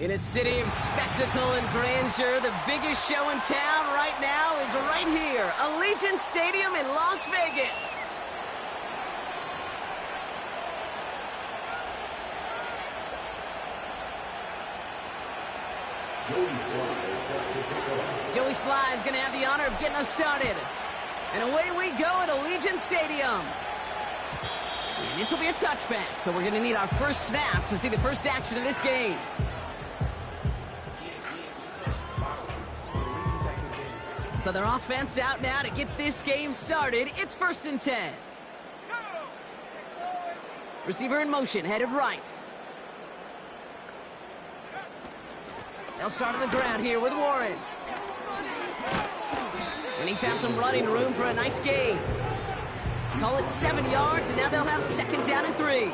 In a city of spectacle and grandeur, the biggest show in town right now is right here, Allegiant Stadium in Las Vegas. Joey Sly is going to have the honor of getting us started. And away we go at Allegiant Stadium. And this will be a touchback, so we're going to need our first snap to see the first action of this game. So their offense out now to get this game started. It's 1st and 10. Receiver in motion, headed right. They'll start on the ground here with Warren. And he found some running room for a nice gain. Call it 7 yards, and now they'll have 2nd down and 3.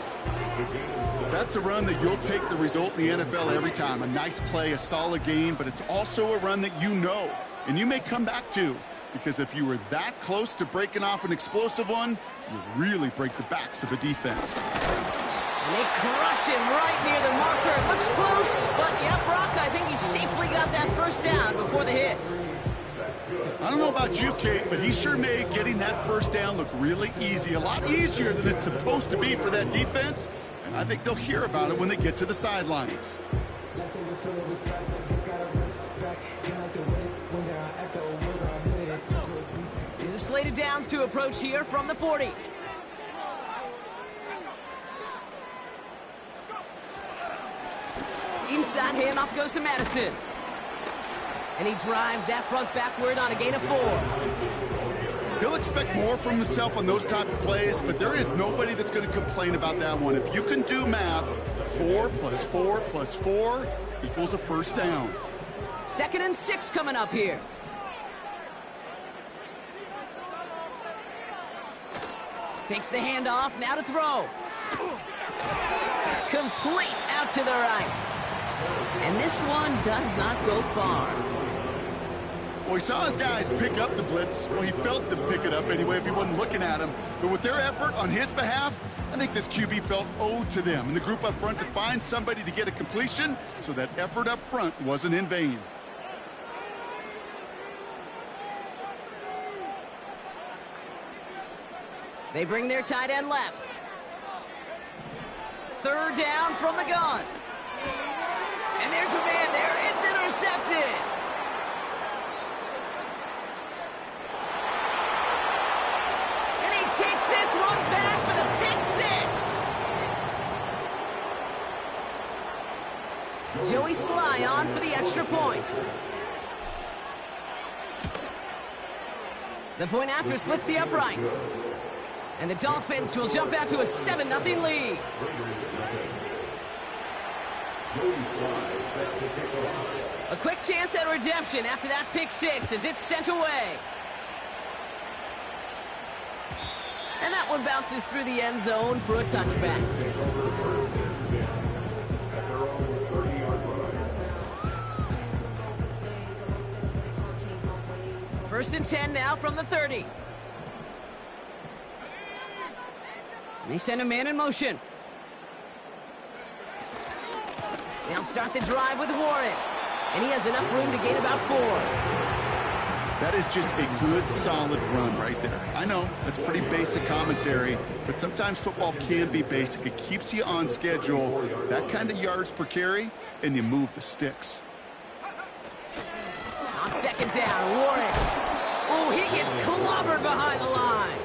That's a run that you'll take the result in the NFL every time. A nice play, a solid game, but it's also a run that you know, and you may come back to, because if you were that close to breaking off an explosive one, you really break the backs of a defense. And they crush him right near the marker. It looks close, but yep, Brock, I think he safely got that first down before the hit. I don't know about you, Kate, but he sure made getting that first down look really easy. A lot easier than it's supposed to be for that defense. And I think they'll hear about it when they get to the sidelines. These are slated downs to approach here from the 40. Inside handoff goes to Madison. And he drives that front backward on a gain of 4. He'll expect more from himself on those type of plays, but there is nobody that's going to complain about that one. If you can do math, 4 plus 4 plus 4 equals a first down. 2nd and 6 coming up here. Takes the handoff, now to throw. Complete out to the right. And this one does not go far. Well, he saw his guys pick up the blitz. Well, he felt them pick it up anyway if he wasn't looking at him. But with their effort on his behalf, I think this QB felt owed to them and the group up front to find somebody to get a completion, so that effort up front wasn't in vain. They bring their tight end left. 3rd down from the gun. And there's a man there. It's intercepted. And he takes this one back for the pick 6. Joey Sly on for the extra point. The point after splits the uprights. And the Dolphins will jump out to a 7-0 lead. A quick chance at redemption after that pick 6 as it's sent away. And that one bounces through the end zone for a touchback. First and 10 now from the 30. And they send a man in motion. They'll start the drive with Warren. And he has enough room to gain about 4. That is just a good, solid run right there. I know, that's pretty basic commentary, but sometimes football can be basic. It keeps you on schedule, that kind of yards per carry, and you move the sticks. On 2nd down, Warren. Oh, he gets clobbered behind the line.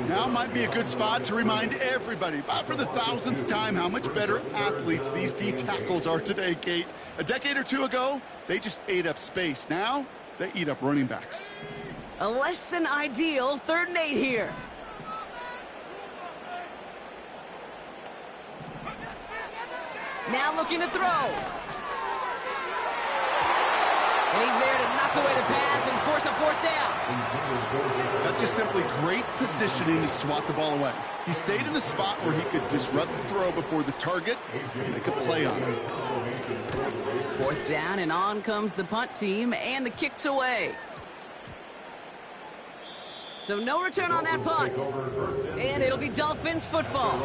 Now might be a good spot to remind everybody, about for the 1000th time, how much better athletes these D tackles are today, Kate. A decade or 2 ago, they just ate up space. Now, they eat up running backs. A less than ideal 3rd and 8 here. Now looking to throw. And he's there to knock away the pass and force a 4th down. That's just simply great positioning to swat the ball away. He stayed in a spot where he could disrupt the throw before the target and make a play on it. 4th down, and on comes the punt team, and the kick's away. So no return on that punt. And it'll be Dolphins football.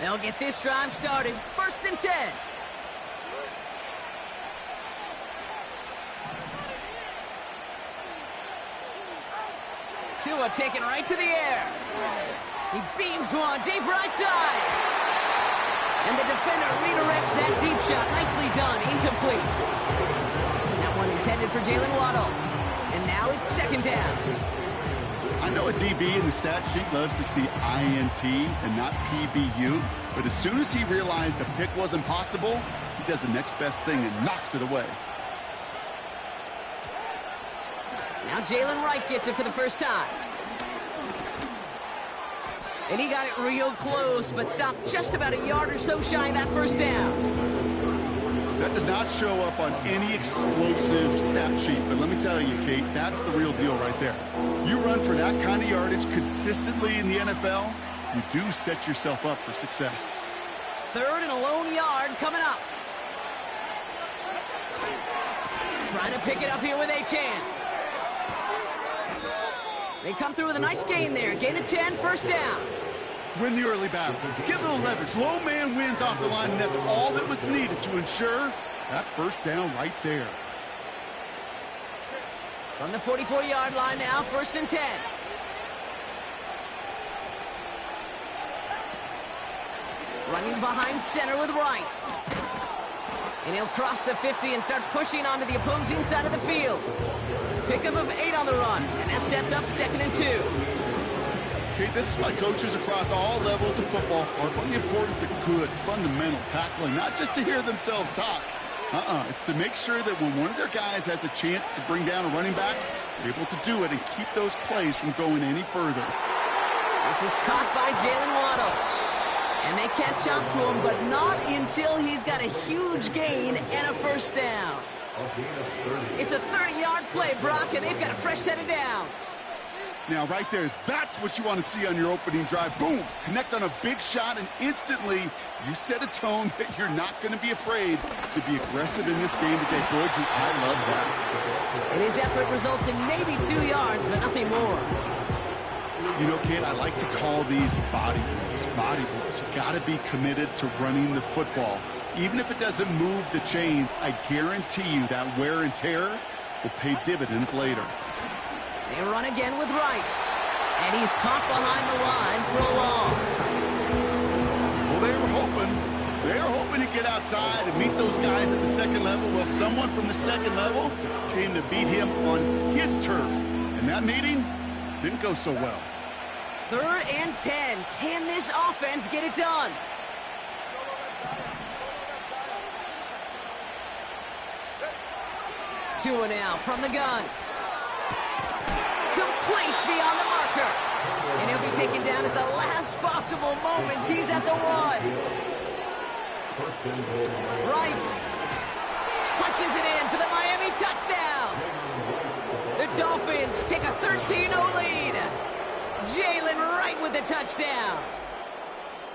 They'll get this drive started. 1st and 10. Tua taken right to the air. He beams one deep right side. And the defender redirects that deep shot. Nicely done. Incomplete. That one intended for Jalen Waddle. And now it's 2nd down. I know a DB in the stat sheet loves to see INT and not PBU, but as soon as he realized a pick wasn't possible, he does the next best thing and knocks it away. Now Jalen Wright gets it for the first time. And he got it real close, but stopped just about a yard or so shy of that 1st down. That does not show up on any explosive stat sheet, but let me tell you, Kate, that's the real deal right there. You run for that kind of yardage consistently in the NFL, you do set yourself up for success. 3rd and a lone yard coming up. Trying to pick it up here with Achane. They come through with a nice gain there. Gain of 10, 1st down. Win the early battle. Get a little leverage. Low man wins off the line, and that's all that was needed to ensure that 1st down right there. From the 44-yard line now, 1st and 10. Running behind center with Wright. And he'll cross the 50 and start pushing onto the opposing side of the field. Pickup of 8 on the run, and that sets up 2nd and 2. Okay, this is why coaches across all levels of football harp on the importance of good, fundamental tackling, not just to hear themselves talk. It's to make sure that when one of their guys has a chance to bring down a running back, they're able to do it and keep those plays from going any further. This is caught by Jalen Waddle. And they catch up to him, but not until he's got a huge gain and a 1st down. It's a 30-yard play, Brock, and they've got a fresh set of downs. Now, right there, that's what you want to see on your opening drive. Boom! Connect on a big shot, and instantly you set a tone that you're not going to be afraid to be aggressive in this game today. Boy, do I love that. And his effort results in maybe 2 yards, but nothing more. You know, Kate, I like to call these body blows. Body blows. You got to be committed to running the football. Even if it doesn't move the chains, I guarantee you that wear and tear will pay dividends later. They run again with Wright. And he's caught behind the line for a loss. Well, they were hoping to get outside and meet those guys at the 2nd level. Well, someone from the 2nd level came to beat him on his turf. And that meeting didn't go so well. 3rd and 10. Can this offense get it done? Tua now from the gun. Complete beyond the marker. And he'll be taken down at the last possible moment. He's at the 1. Wright punches it in for the Miami touchdown. The Dolphins take a 13-0 lead. Jalen Wright with the touchdown.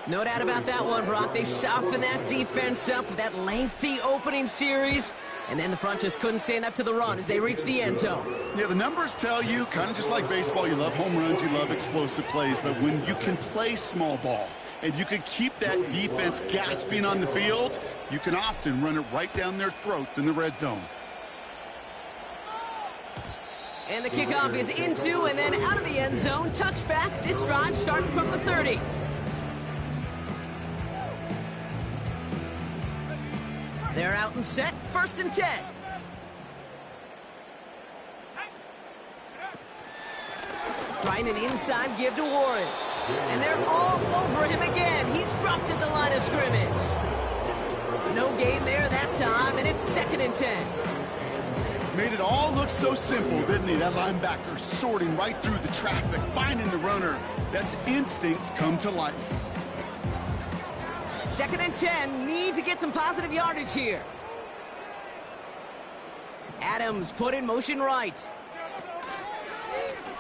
No doubt about that one, Brock. They softened that defense up with that lengthy opening series, and then the front just couldn't stand up to the run as they reached the end zone. Yeah, the numbers tell you, kind of just like baseball, you love home runs, you love explosive plays, but when you can play small ball and you can keep that defense gasping on the field, you can often run it right down their throats in the red zone. And the kickoff is into and then out of the end zone. Touchback. This drive starting from the 30. They're out and set. 1st and 10. Trying an inside give to Warren. And they're all over him again. He's dropped at the line of scrimmage. No gain there that time, and it's 2nd and 10. Made it all look so simple, didn't he? That linebacker sorting right through the traffic, finding the runner. That's instincts come to life. 2nd and 10. Need to get some positive yardage here. Adams put in motion right.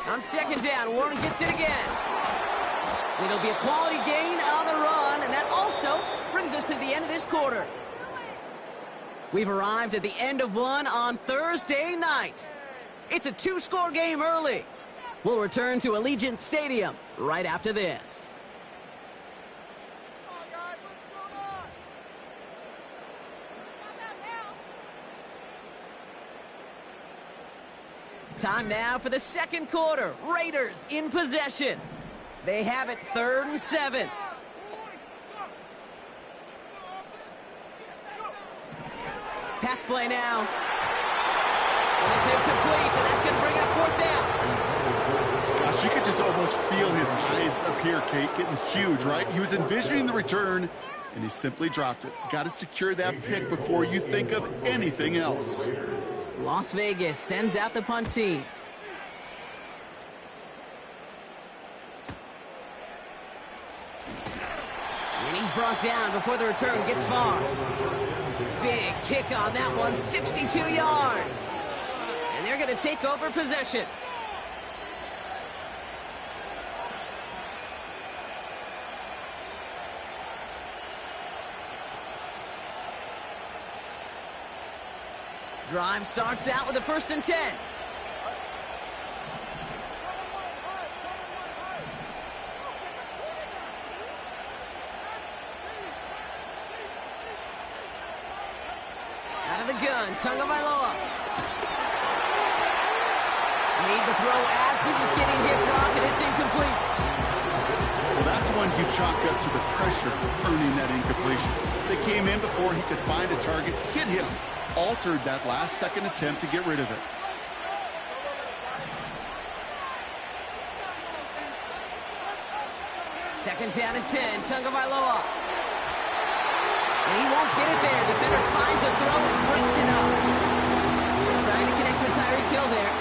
On 2nd down, Warren gets it again. It'll be a quality gain on the run, and that also brings us to the end of this quarter. We've arrived at the end of one on Thursday night. It's a 2-score game early. We'll return to Allegiant Stadium right after this. Time now for the second quarter. Raiders in possession. They have it 3rd and 7. Pass play now. And it's incomplete, and that's going to bring up 4th down. Gosh, you could just almost feel his eyes up here, Kate, getting huge, right? He was envisioning the return, and he simply dropped it. Got to secure that pick before you think of anything else. Las Vegas sends out the punt team. And he's brought down before the return gets far. Big kick on that one, 62 yards. And they're going to take over possession. Drive starts out with a 1st and 10. Out of the gun, Tagovailoa. Made the throw as he was getting hit, Brock, and it's incomplete. Well, that's one you chalk up to the pressure earning that incompletion. They came in before he could find a target, hit him, altered that last-second attempt to get rid of it. Second down and 10, Tagovailoa. And he won't get it there. Defender finds a throw and breaks it up. Trying to connect with Tyreek Hill there.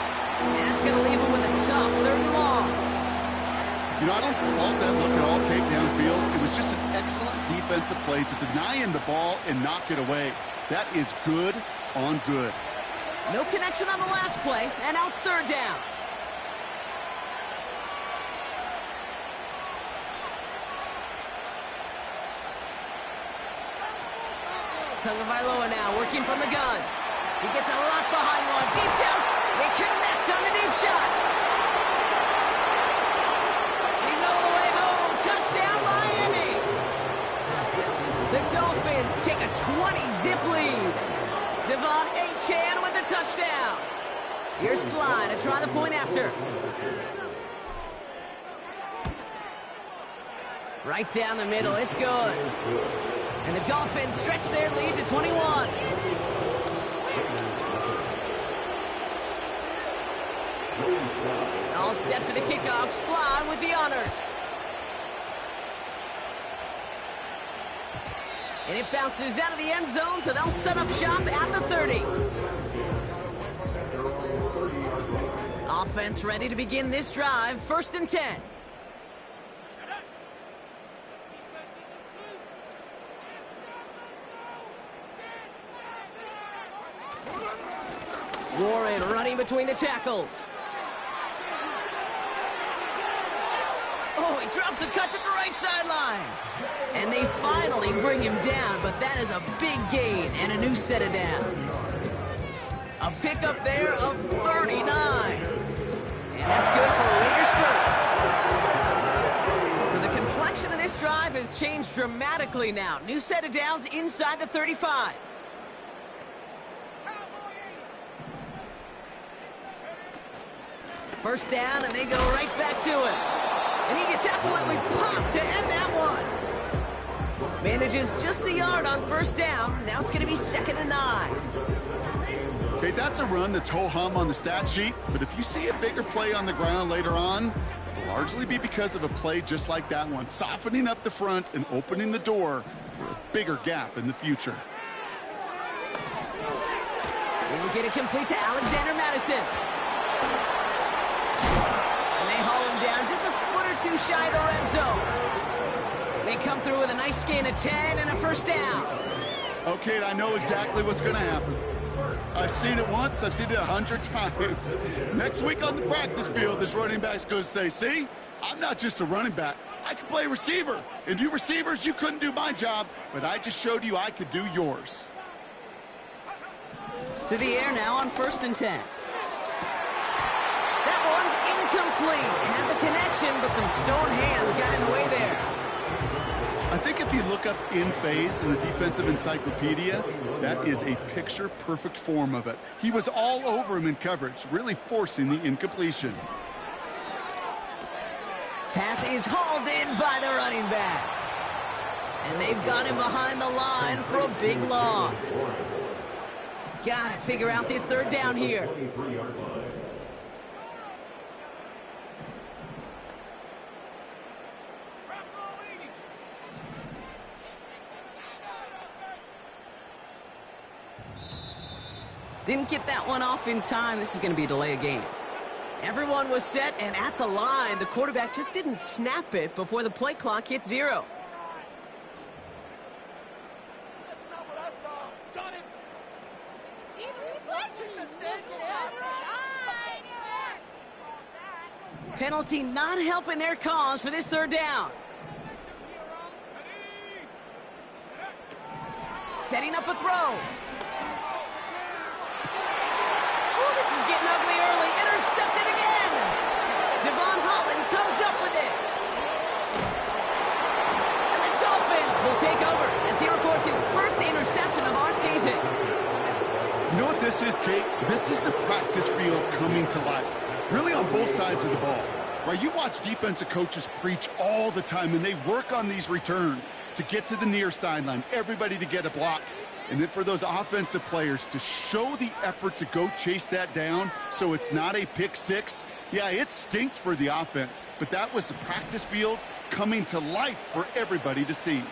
And that's going to leave him with a tough 3rd and long. You know, I don't fault that look at all, Kate, downfield. It was just an excellent defensive play to deny him the ball and knock it away. That is good on good. No connection on the last play, and now it's 3rd down. Tagovailoa now working from the gun. He gets a lock behind one. Deep down. They connect on the deep shot. He's all the way home. Touchdown, Miami. The Dolphins take a 20-zip lead. Devon Achane with the touchdown. Here's Slye to try the point after. Right down the middle. It's good. And the Dolphins stretch their lead to 21. All set for the kickoff. Slye with the honors. And it bounces out of the end zone, so they'll set up shop at the 30. Offense ready to begin this drive. 1st and 10. Warren running between the tackles. Oh, he drops a cut to the right sideline. And they finally bring him down, but that is a big gain and a new set of downs. A pickup there of 39. And that's good for Raiders first. So the complexion of this drive has changed dramatically now. New set of downs inside the 35. First down, and they go right back to him. And he gets absolutely popped to end that one. Manages just a yard on 1st down. Now it's going to be 2nd and 9. Okay, that's a run that's ho-hum on the stat sheet, but if you see a bigger play on the ground later on, it'll largely be because of a play just like that one, softening up the front and opening the door for a bigger gap in the future. We'll get it complete to Alexander Madison. And they haul him down just a foot or two shy of the red zone. They come through with a nice gain of 10 and a 1st down. Okay, I know exactly what's going to happen. I've seen it once, I've seen it 100 times. Next week on the practice field, this running back's going to say, see, I'm not just a running back. I can play receiver. And you receivers, you couldn't do my job, but I just showed you I could do yours. To the air now on 1st and 10. That one's incomplete. Had the connection, but some stone hands got in the way there. I think if you look up in phase in the defensive encyclopedia, that is a picture-perfect form of it. He was all over him in coverage, really forcing the incompletion. Pass is hauled in by the running back. And they've got him behind the line for a big loss. Got to figure out this third down here. Didn't get that one off in time. This is going to be a delay of game. Everyone was set and at the line. The quarterback just didn't snap it before the play clock hit 0. Penalty not helping their cause for this third down. Setting up a throw. This is getting ugly early. Intercepted again. Devon Holland comes up with it. And the Dolphins will take over as he records his first interception of our season. You know what this is, Kate? This is the practice field coming to life. Really on both sides of the ball. Right, you watch defensive coaches preach all the time, and they work on these returns to get to the near sideline, everybody to get a block. And then for those offensive players to show the effort to go chase that down so it's not a pick six, yeah, it stinks for the offense. But that was the practice field coming to life for everybody to see.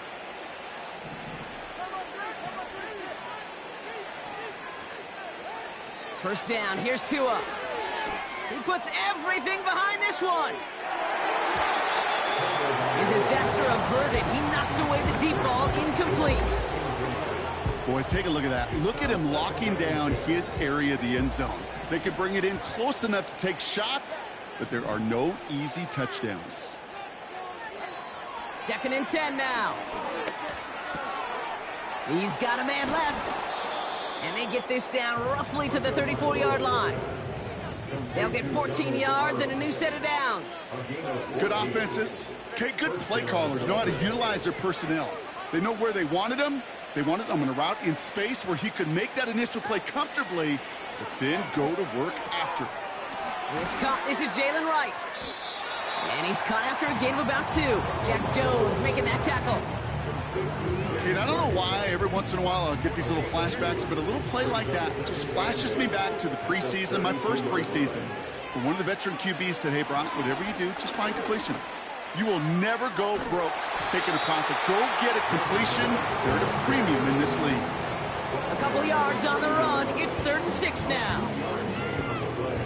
First down, here's Tua. He puts everything behind this one. And disaster averted. He knocks away the deep ball, incomplete. Boy, take a look at that. Look at him locking down his area of the end zone. They can bring it in close enough to take shots, but there are no easy touchdowns. 2nd and 10 now. He's got a man left. And they get this down roughly to the 34-yard line. They'll get 14 yards and a new set of downs. Good offenses. Okay, good play callers know how to utilize their personnel. They know where they wanted them. They wanted him on a route in space where he could make that initial play comfortably, but then go to work after. It's caught. This is Jalen Wright. And he's caught after a gain of about 2. Jack Jones making that tackle. Okay, I don't know why every once in a while I'll get these little flashbacks, but a little play like that just flashes me back to the preseason, my first preseason. When one of the veteran QBs said, hey, Brock, whatever you do, just find completions. You will never go broke taking a profit. Go get a completion. They're at a premium in this league. A couple yards on the run. It's 3rd and 6 now.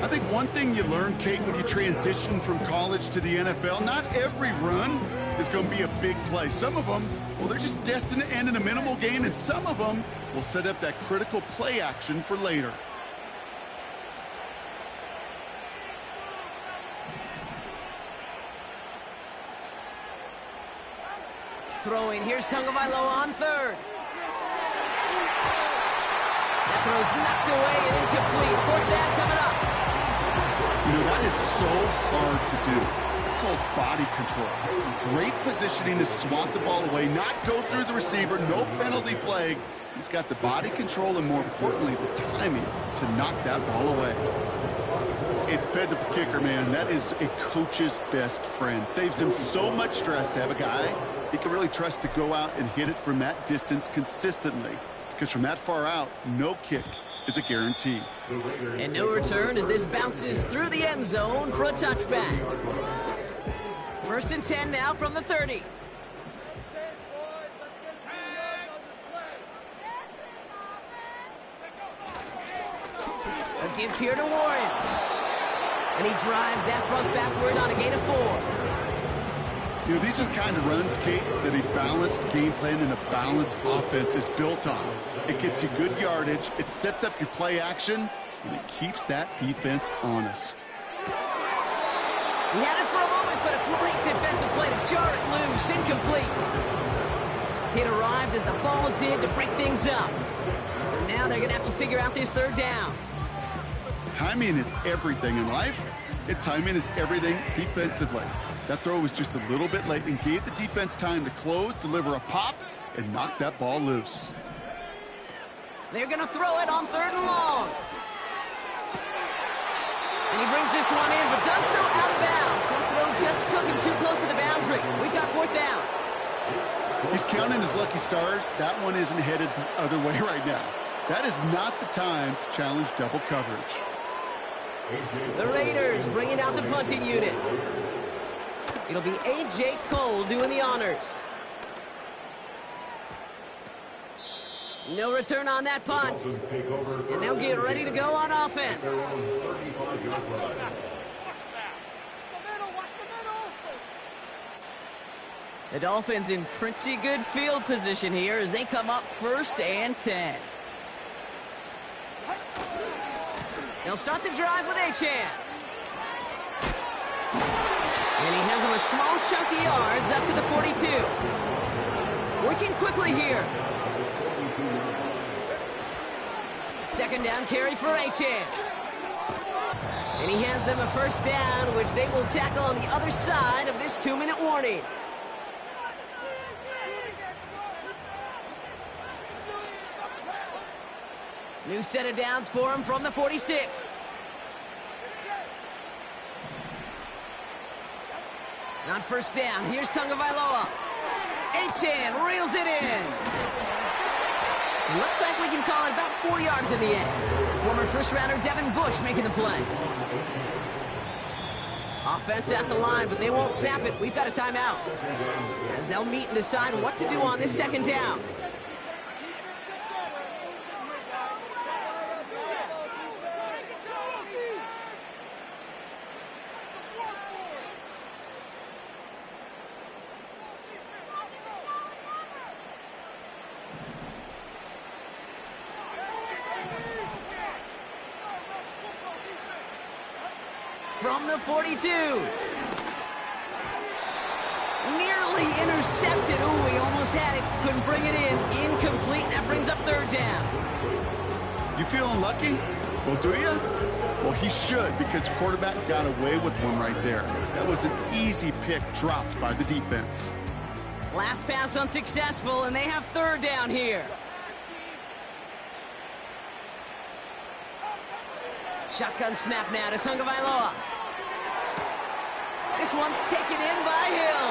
I think one thing you learn, Kate, when you transition from college to the NFL, not every run is going to be a big play. Some of them, well, they're just destined to end in a minimal gain, and some of them will set up that critical play action for later. Throwing, here's Tagovailoa on 3rd. That throw's knocked away and incomplete. 4th down coming up. You know, that is so hard to do. It's called body control. Great positioning to swat the ball away, not go through the receiver, no penalty flag. He's got the body control and, more importantly, the timing to knock that ball away. It fed the kicker, man. That is a coach's best friend. Saves him so much stress to have a guy he can really trust to go out and hit it from that distance consistently. Because from that far out, no kick is a guarantee. And no return as this bounces through the end zone for a touchback. 1st and 10 now from the 30. A give here to Warren. And he drives that front backward on a gain of 4. You know, these are the kind of runs, Kate, that a balanced game plan and a balanced offense is built on. It gets you good yardage, it sets up your play action, and it keeps that defense honest. He had it for a moment, but a great defensive play to jar it loose. Incomplete. It arrived as the ball did to break things up. So now they're going to have to figure out this 3rd down. Timing is everything in life, and timing is everything defensively. That throw was just a little bit late and gave the defense time to close, deliver a pop, and knock that ball loose. They're going to throw it on 3rd and long. And he brings this one in, but does so out of bounds. That throw just took him too close to the boundary. We've got 4th down. He's counting his lucky stars. That one isn't headed the other way right now. That is not the time to challenge double coverage. The Raiders bringing out the punting unit. It'll be A.J. Cole doing the honors. No return on that punt. And they'll get ready to go on offense. The Dolphins in pretty good field position here as they come up 1st and 10. They'll start the drive with Achane. And he has him a small chunk of yards up to the 42. Working quickly here. 2nd down carry for Achane. And he has them a 1st down, which they will tackle on the other side of this 2-minute warning. New set of downs for him from the 46. On 1st down, here's Tagovailoa. Achane reels it in. Looks like we can call it about 4 yards in the end. Former 1st-rounder Devin Bush making the play. Offense at the line, but they won't snap it. We've got a timeout. As they'll meet and decide what to do on this 2nd down. From the 42. Nearly intercepted. Ooh, he almost had it. Couldn't bring it in. Incomplete. That brings up 3rd down. You feeling lucky? Well, do you? Well, he should, because quarterback got away with one right there. That was an easy pick dropped by the defense. Last pass unsuccessful, and they have 3rd down here. Shotgun snap now to Tagovailoa. This one's taken in by Hill.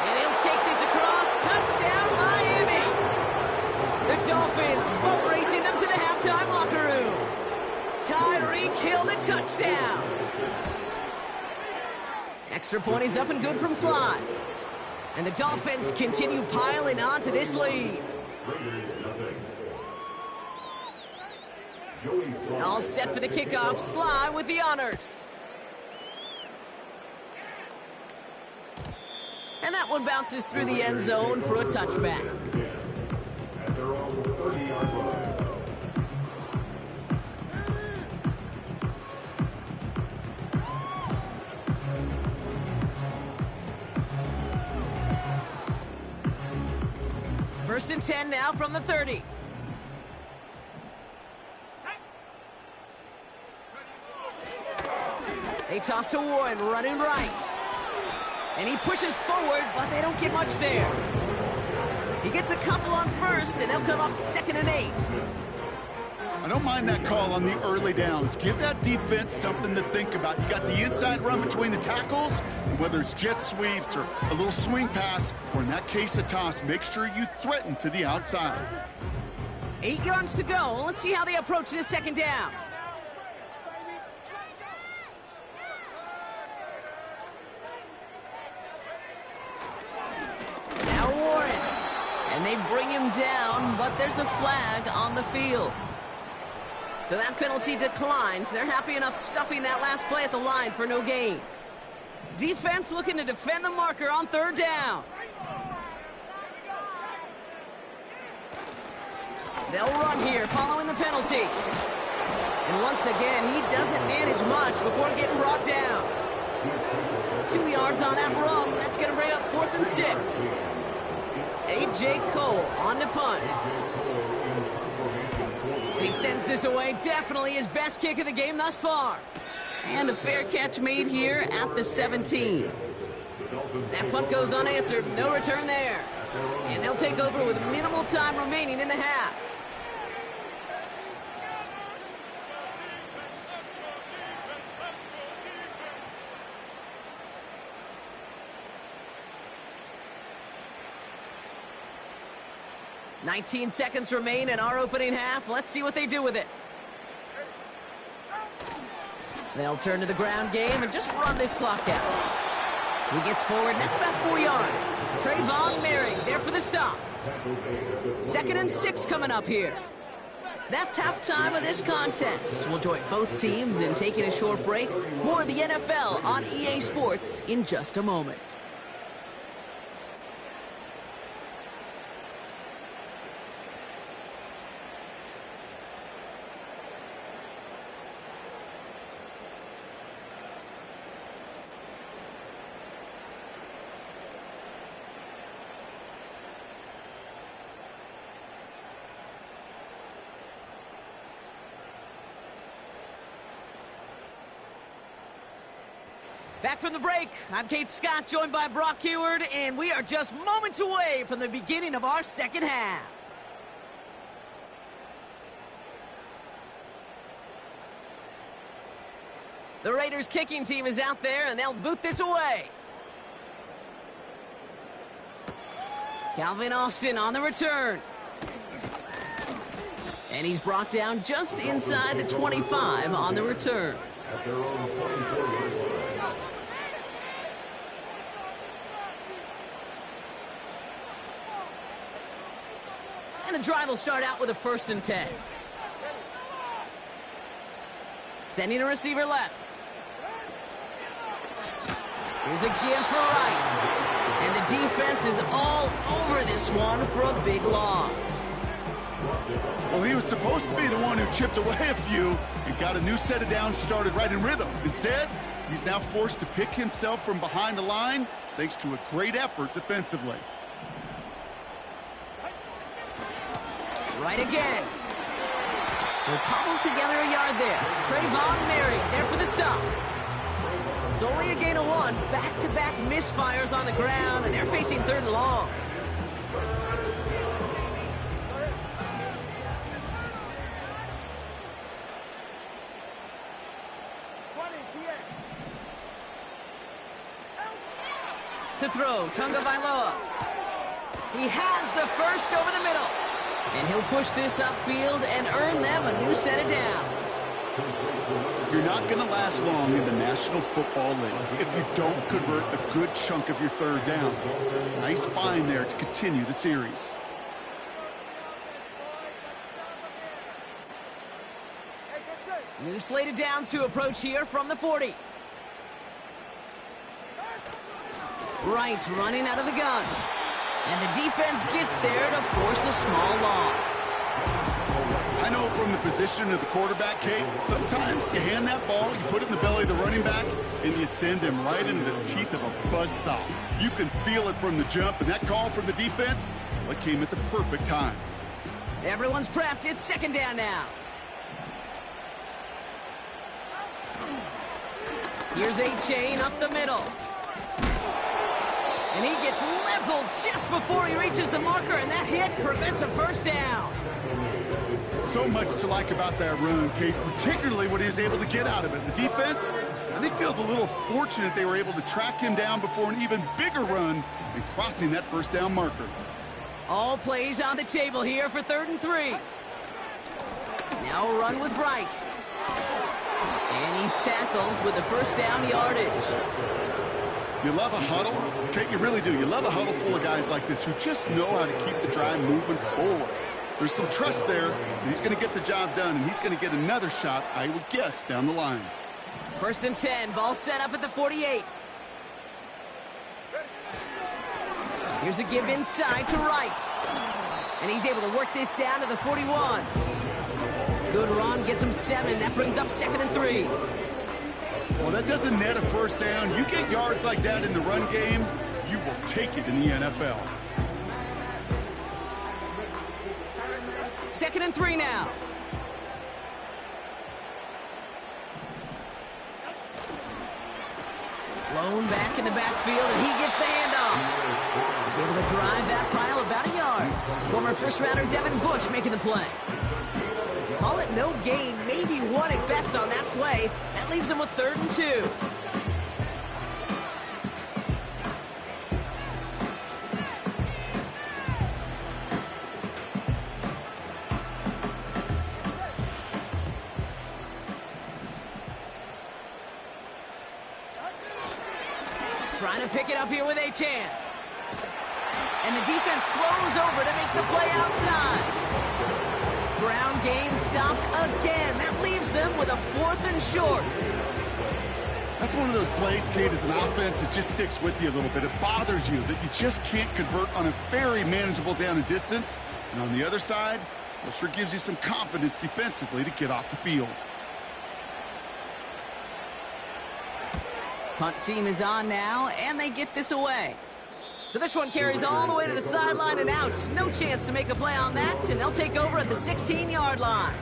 And he'll take this across. Touchdown, Miami. The Dolphins boat racing them to the halftime locker room. Tyreek Hill, the touchdown. Extra point is up and good from slot. And the Dolphins continue piling on to this lead. All set for the kickoff. Sly with the honors. And that one bounces through the end zone for a touchback. First and 10 now from the 30. They toss to Warren, running right. And he pushes forward, but they don't get much there. He gets a couple on 1st, and they'll come up 2nd and 8. I don't mind that call on the early downs. Give that defense something to think about. You got the inside run between the tackles, and whether it's jet sweeps or a little swing pass, or in that case a toss, make sure you threaten to the outside. 8 yards to go. Let's see how they approach this 2nd down. And they bring him down, but there's a flag on the field. So that penalty declines. They're happy enough stuffing that last play at the line for no gain. Defense looking to defend the marker on 3rd down. They'll run here following the penalty. And once again, he doesn't manage much before getting brought down. 2 yards on that run. That's going to bring up 4th and 6. A.J. Cole on the punt. He sends this away. Definitely his best kick of the game thus far. And a fair catch made here at the 17. That punt goes unanswered. No return there. And they'll take over with minimal time remaining in the half. "19 seconds remain in our opening half. Let's see what they do with it." They'll turn to the ground game and just run this clock out. He gets forward, and that's about 4 yards. Trayvon Merrick there for the stop. 2nd and 6 coming up here. That's halftime of this contest. We'll join both teams in taking a short break. More of the NFL on EA Sports in just a moment. Back from the break, I'm Kate Scott, joined by Brock Huard, and we are just moments away from the beginning of our second half. The Raiders kicking team is out there, and they'll boot this away. Calvin Austin on the return. And he's brought down just inside the 25 on the return. And the drive will start out with a 1st and 10. Sending a receiver left. Here's a give for Wright. And the defense is all over this one for a big loss. Well, he was supposed to be the one who chipped away a few and got a new set of downs started right in rhythm. Instead, he's now forced to pick himself from behind the line thanks to a great effort defensively. Right again. They'll cobble together a yard there. Trayvon Merrick there for the stop. It's only a gain of 1. Back-to-back misfires on the ground, and they're facing 3rd and long. To throw, Tunga Vailoa. He has the first over the middle. And he'll push this upfield and earn them a new set of downs. You're not going to last long in the National Football League if you don't convert a good chunk of your 3rd downs. Nice find there to continue the series. New slate of downs to approach here from the 40. Wright running out of the gun. And the defense gets there to force a small loss. I know from the position of the quarterback, Kate, sometimes you hand that ball, you put it in the belly of the running back, and you send him right into the teeth of a buzzsaw. You can feel it from the jump, and that call from the defense, well, it came at the perfect time. Everyone's prepped. It's 2nd down now. Here's A-Chain up the middle. And he gets leveled just before he reaches the marker, and that hit prevents a 1st down. So much to like about that run, Kate, particularly what he was able to get out of it. The defense, I think, feels a little fortunate they were able to track him down before an even bigger run and crossing that 1st down marker. All plays on the table here for 3rd and 3. Now a run with Wright. And he's tackled with the 1st down yardage. You love a huddle? Okay, you really do. You love a huddle full of guys like this who just know how to keep the drive moving forward. There's some trust there that he's going to get the job done, and he's going to get another shot, I would guess, down the line. 1st and 10, ball set up at the 48. Here's a give inside to Wright. And he's able to work this down to the 41. Good run, gets him 7. That brings up 2nd and 3. Well, that doesn't net a 1st down. You get yards like that in the run game, you will take it in the NFL. 2nd and 3 now. Thrown back in the backfield, and he gets the handoff. He's able to drive that pile about a yard. Former first-rounder Devin Bush making the play. Call it no gain, maybe one at best on that play. That leaves him with 3rd and 2. Trying to pick it up here with Achane. And the defense flows over to make the play outside. Ground game stopped again. That leaves them with a 4th and short. That's one of those plays, Kate, as an offense, it just sticks with you a little bit. It bothers you that you just can't convert on a very manageable down and distance. And on the other side, well, sure gives you some confidence defensively to get off the field. Punt team is on now, and they get this away. So this one carries all the way to the sideline and out. No chance to make a play on that, and they'll take over at the 16-yard line.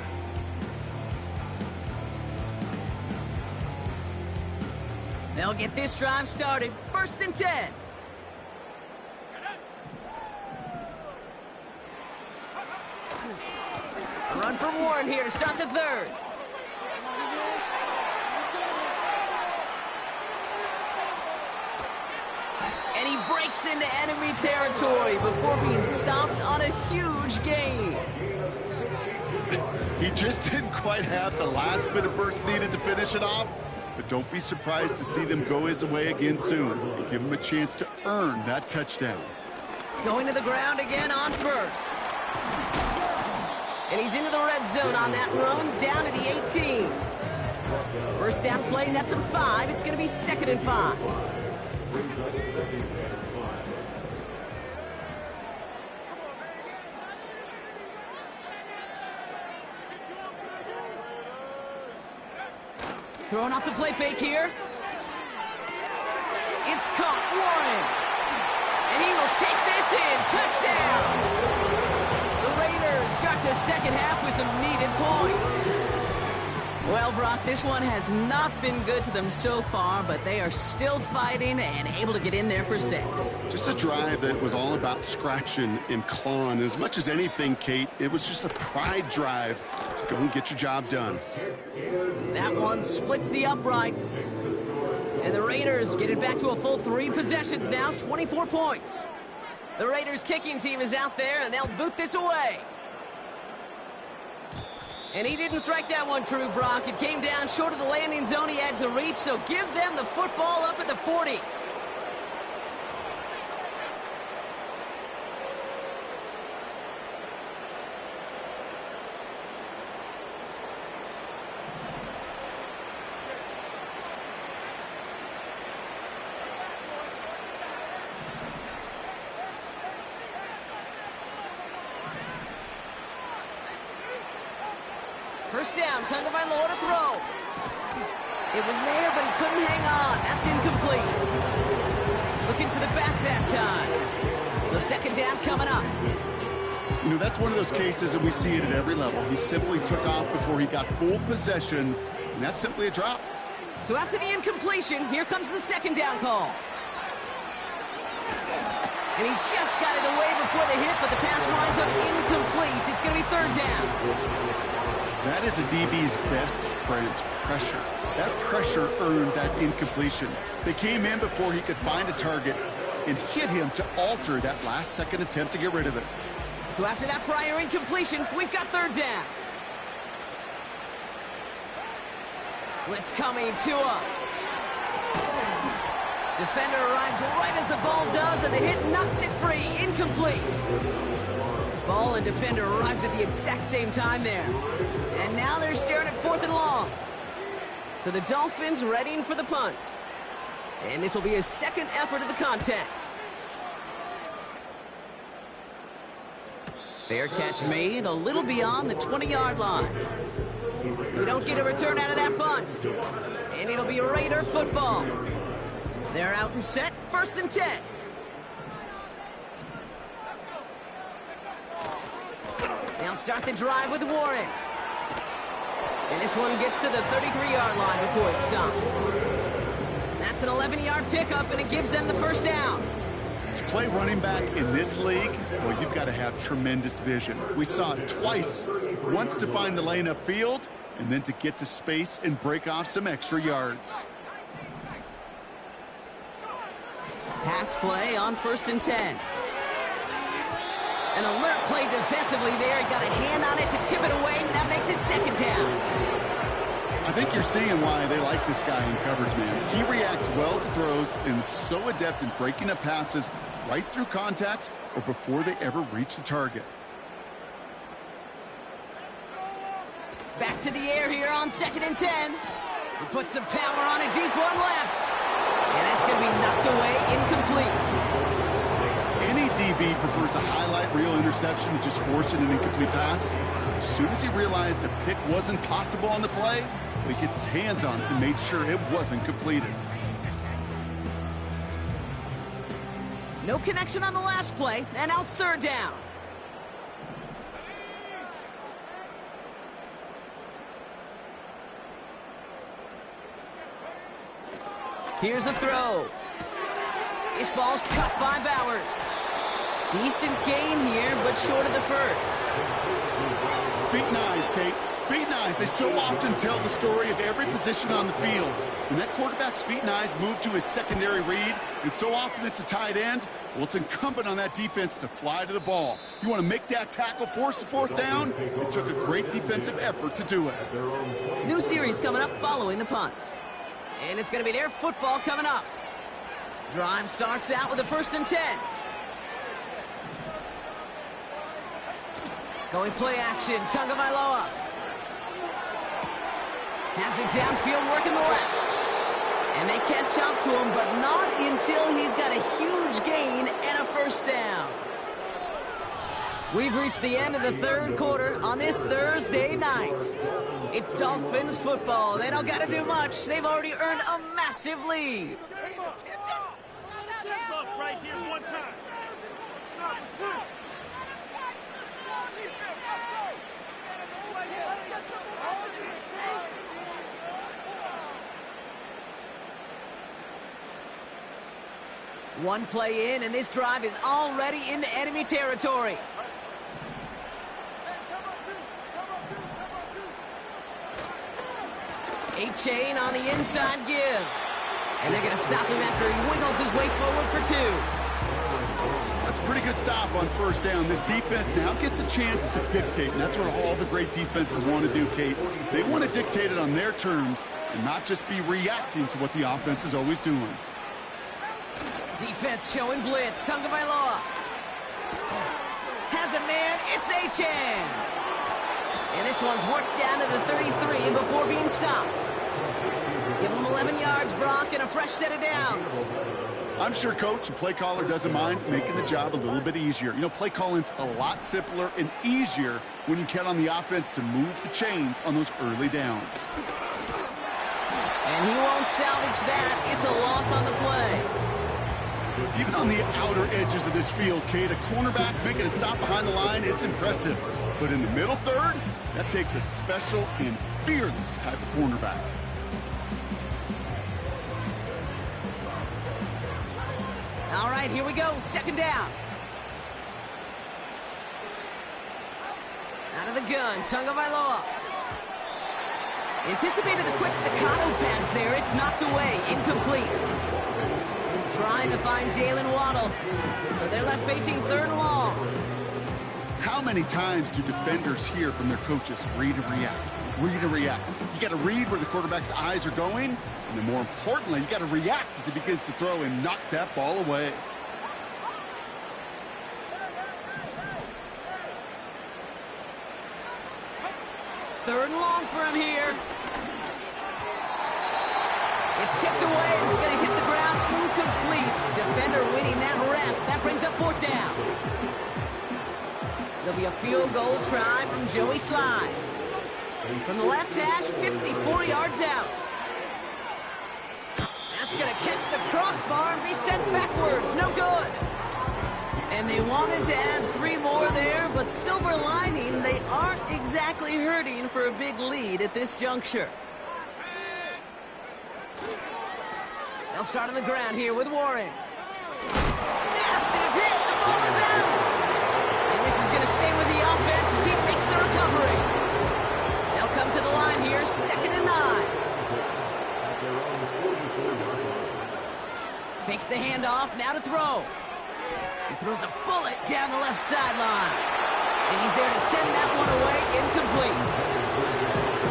They'll get this drive started. 1st and 10. A run from Warren here to start the 3rd. And he breaks into enemy territory before being stopped on a huge gain. He just didn't quite have the last bit of burst needed to finish it off. But don't be surprised to see them go his way again soon. And give him a chance to earn that touchdown. Going to the ground again on 1st. And he's into the red zone on that run, down to the 18. 1st down play, nets him 5. It's going to be 2nd and 5. Throwing off the play fake here. It's caught. Warren. And he will take this in. Touchdown. The Raiders start the 2nd half with some needed points. Well, Brock, this one has not been good to them so far, but they are still fighting and able to get in there for 6. Just a drive that was all about scratching and clawing. As much as anything, Kate, it was just a pride drive to go and get your job done. That one splits the uprights. And the Raiders get it back to a full 3 possessions now, 24 points. The Raiders kicking team is out there, and they'll boot this away. And he didn't strike that one true, Brock. It came down short of the landing zone he had to reach, so give them the football up at the 40. First down, Tagovailoa to throw. It was there, but he couldn't hang on. That's incomplete. Looking for the back that time. So 2nd down coming up. You know, that's one of those cases, and we see it at every level. He simply took off before he got full possession, and that's simply a drop. So after the incompletion, here comes the 2nd down call. And he just got it away before the hit, but the pass winds up incomplete. It's going to be 3rd down. That is a DB's best friend, pressure. That pressure earned that incompletion. They came in before he could find a target and hit him to alter that last-second attempt to get rid of it. So after that prior incompletion, we've got 3rd down. Blitz coming, Tua. Defender arrives right as the ball does, and the hit knocks it free. Incomplete. Ball and defender arrived at the exact same time there. And now they're staring at 4th and long. So the Dolphins readying for the punt. And this will be his 2nd effort of the contest. Fair catch made a little beyond the 20-yard line. We don't get a return out of that punt. And it'll be Raider football. They're out and set, 1st and 10. They'll start the drive with Warren. And this one gets to the 33-yard line before it's stopped. That's an 11-yard pickup, and it gives them the first down. To play running back in this league, well, you've got to have tremendous vision. We saw it twice. Once to find the lane upfield, and then to get to space and break off some extra yards. Pass play on 1st and 10. An alert play defensively there. He got a hand on it to tip it away, and that makes it 2nd down. I think you're seeing why they like this guy in coverage, man. He reacts well to throws and is so adept in breaking up passes right through contact or before they ever reach the target. Back to the air here on 2nd and 10. He puts some power on a deep one left. And that's going to be knocked away, incomplete. Any DB prefers a highlight reel interception to just forcing an incomplete pass. As soon as he realized a pick wasn't possible on the play, he gets his hands on it and made sure it wasn't completed. No connection on the last play, and now it's 3rd down. Here's a throw. This ball's cut by Bowers. Decent gain here, but short of the first. Feet and eyes, Kate. Feet and eyes. They so often tell the story of every position on the field. When that quarterback's feet and eyes move to his secondary read, and so often it's a tight end, well, it's incumbent on that defense to fly to the ball. You want to make that tackle, force the 4th down? It took a great defensive effort to do it. New series coming up following the punt. And it's going to be their football coming up. Drive starts out with a 1st and 10. Going play action, Tagovailoa. Has it downfield, working the left. And they catch up to him, but not until he's got a huge gain and a 1st down. We've reached the end of the 3rd quarter on this Thursday night. It's Dolphins football. They don't got to do much. They've already earned a massive lead. Right here, one time. One play in, and this drive is already into enemy territory. A-chain on the inside give. And they're going to stop him after he wiggles his way forward for 2. That's a pretty good stop on 1st down. This defense now gets a chance to dictate, and that's what all the great defenses want to do, Kate. They want to dictate it on their terms and not just be reacting to what the offense is always doing. Defense showing blitz. Tagovailoa has a man. It's A-chain. And this one's worked down to the 33 before being stopped. Give him 11 yards, Brock, and a fresh set of downs. I'm sure coach and play caller doesn't mind making the job a little bit easier. You know, play calling's a lot simpler and easier when you count on the offense to move the chains on those early downs. And he won't salvage that. It's a loss on the play. Even on the outer edges of this field, Kate, a cornerback making a stop behind the line, it's impressive. But in the middle third, that takes a special and fearless type of cornerback. All right, here we go. 2nd down. Out of the gun, Tagovailoa. Anticipated the quick staccato pass there. It's knocked away, incomplete. Trying to find Jalen Waddle. So they're left facing 3rd and long. How many times do defenders hear from their coaches, read and react, read and react? You got to read where the quarterback's eyes are going, and then more importantly, you got to react as he begins to throw and knock that ball away. Third and long for him here. It's tipped away, and it's going to hit the ground incomplete. Defender winning that rep. That brings up 4th down. There'll be a field goal try from Joey Slye. From the left hash, 54 yards out. That's going to catch the crossbar and be sent backwards. No good. And they wanted to add 3 more there, but silver lining, they aren't exactly hurting for a big lead at this juncture. They'll start on the ground here with Warren. Massive hit. The ball is out. And this is going to stay with the offense as he makes the recovery. They'll come to the line here, 2nd and 9. Fakes the handoff, now to throw. He throws a bullet down the left sideline. And he's there to send that one away, incomplete.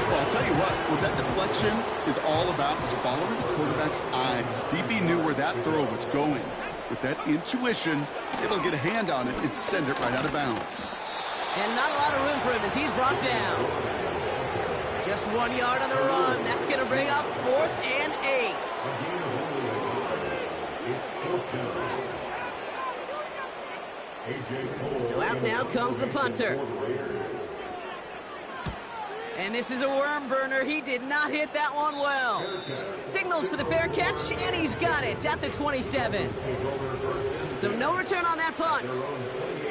Well, I'll tell you what that deflection is all about is following the quarterback's eyes. DB knew where that throw was going. With that intuition, he's able to get a hand on it and send it right out of bounds. And not a lot of room for him as he's brought down. Just 1 yard on the run. That's going to bring up 4th and 8. So out now comes the punter. And this is a worm burner. He did not hit that one well. Signals for the fair catch, and he's got it at the 27. So no return on that punt.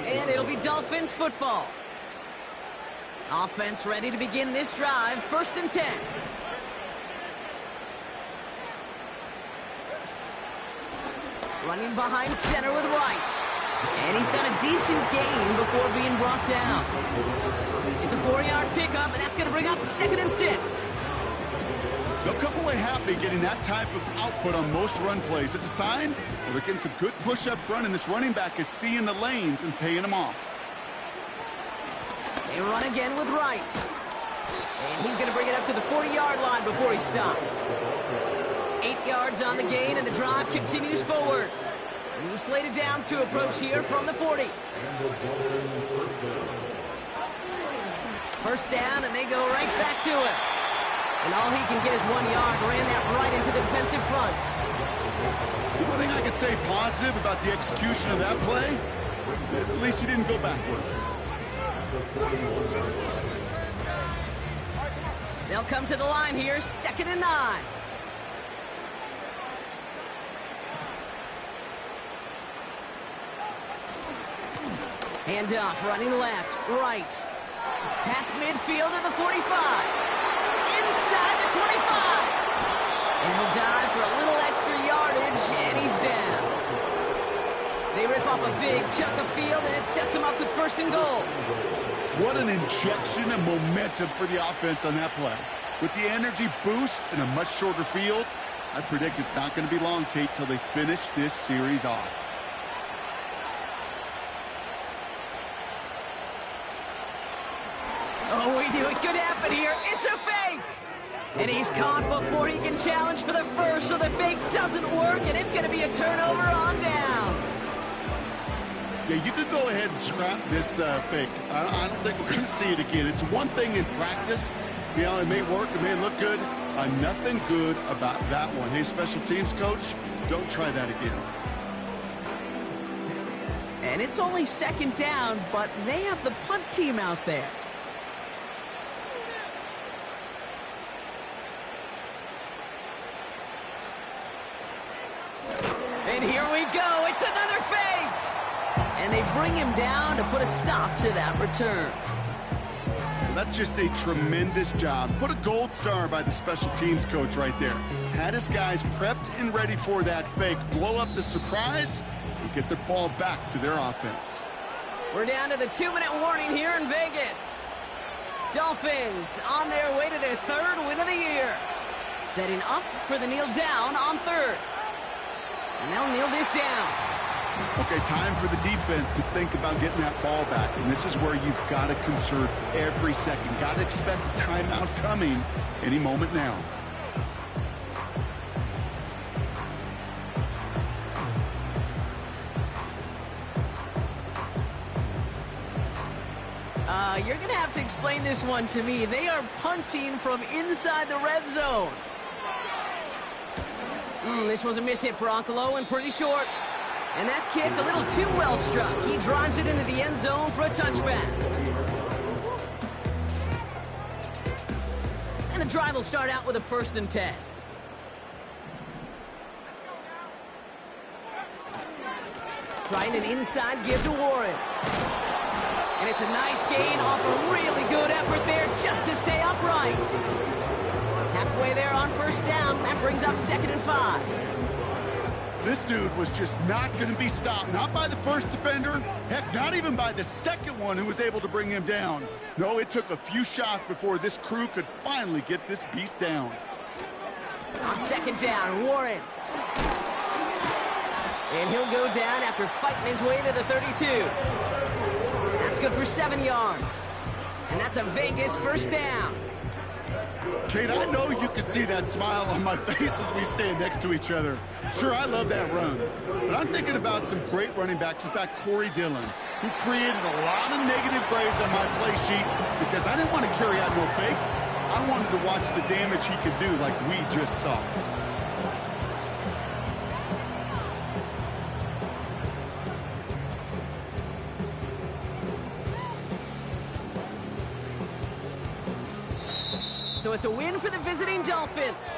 And it'll be Dolphins football. Offense ready to begin this drive. 1st and 10. Running behind center with Wright. And he's got a decent gain before being brought down. It's a 4-yard pickup, and that's going to bring up 2nd and 6. They'll come away happy getting that type of output on most run plays. It's a sign that they're getting some good push up front, and this running back is seeing the lanes and paying them off. They run again with Wright. And he's going to bring it up to the 40-yard line before he stopped. 8 yards on the gain, and the drive continues forward. New slated downs to approach here from the 40. 1st down, and they go right back to it. And all he can get is 1 yard. Ran that right into the defensive front. One thing I could say positive about the execution of that play is at least he didn't go backwards. They'll come to the line here, 2nd and 9. Handoff, running left, right. Past midfield to the 45. Inside the 25. And he'll dive for a little extra yardage, and he's down. They rip off a big chunk of field, and it sets him up with 1st and goal. What an injection of momentum for the offense on that play. With the energy boost and a much shorter field, I predict it's not going to be long, Kate, till they finish this series off. Oh, we knew it could happen here. It's a fake. And he's caught before he can challenge for the first, so the fake doesn't work, and it's going to be a turnover on downs. Yeah, you could go ahead and scrap this fake. I don't think we're going to see it again. It's one thing in practice. You know, it may work, it may look good. Nothing good about that one. Hey, special teams coach, don't try that again. And it's only 2nd down, but they have the punt team out there. And here we go. It's another fake. And they bring him down to put a stop to that return. Well, that's just a tremendous job. Put a gold star by the special teams coach right there. Had his guys prepped and ready for that fake. Blow up the surprise and get the ball back to their offense. We're down to the 2-minute warning here in Vegas. Dolphins on their way to their 3rd win of the year. Setting up for the kneel down on 3rd. And they'll kneel this down. Okay, time for the defense to think about getting that ball back. And this is where you've got to conserve every second. Got to expect the timeout coming any moment now. You're going to have to explain this one to me. They are punting from inside the red zone. This was a miss hit, Broncolo, and pretty short. And that kick a little too well struck. He drives it into the end zone for a touchback. And the drive will start out with a 1st and 10. Trying an inside give to Warren. And it's a nice gain off a really good effort there just to stay upright. halfway there on first down. That brings up 2nd and 5. This dude was just not going to be stopped. Not by the first defender. Heck, not even by the second one who was able to bring him down. No, it took a few shots before this crew could finally get this beast down. On 2nd down, Warren. And he'll go down after fighting his way to the 32. That's good for 7 yards. And that's a Vegas first down. Kate, I know you can see that smile on my face as we stand next to each other. Sure, I love that run. But I'm thinking about some great running backs. In fact, Corey Dillon, who created a lot of negative grades on my play sheet because I didn't want to carry out no fake. I wanted to watch the damage he could do like we just saw. So it's a win for the visiting Dolphins.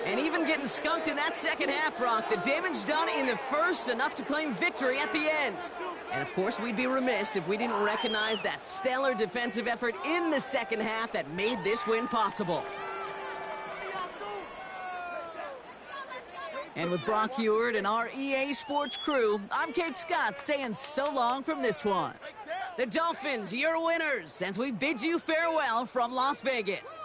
And even getting skunked in that second half, Brock, the damage done in the first, enough to claim victory at the end. And of course, we'd be remiss if we didn't recognize that stellar defensive effort in the second half that made this win possible. And with Brock Huard and our EA Sports crew, I'm Kate Scott saying so long from this one. The Dolphins, your winners, as we bid you farewell from Las Vegas.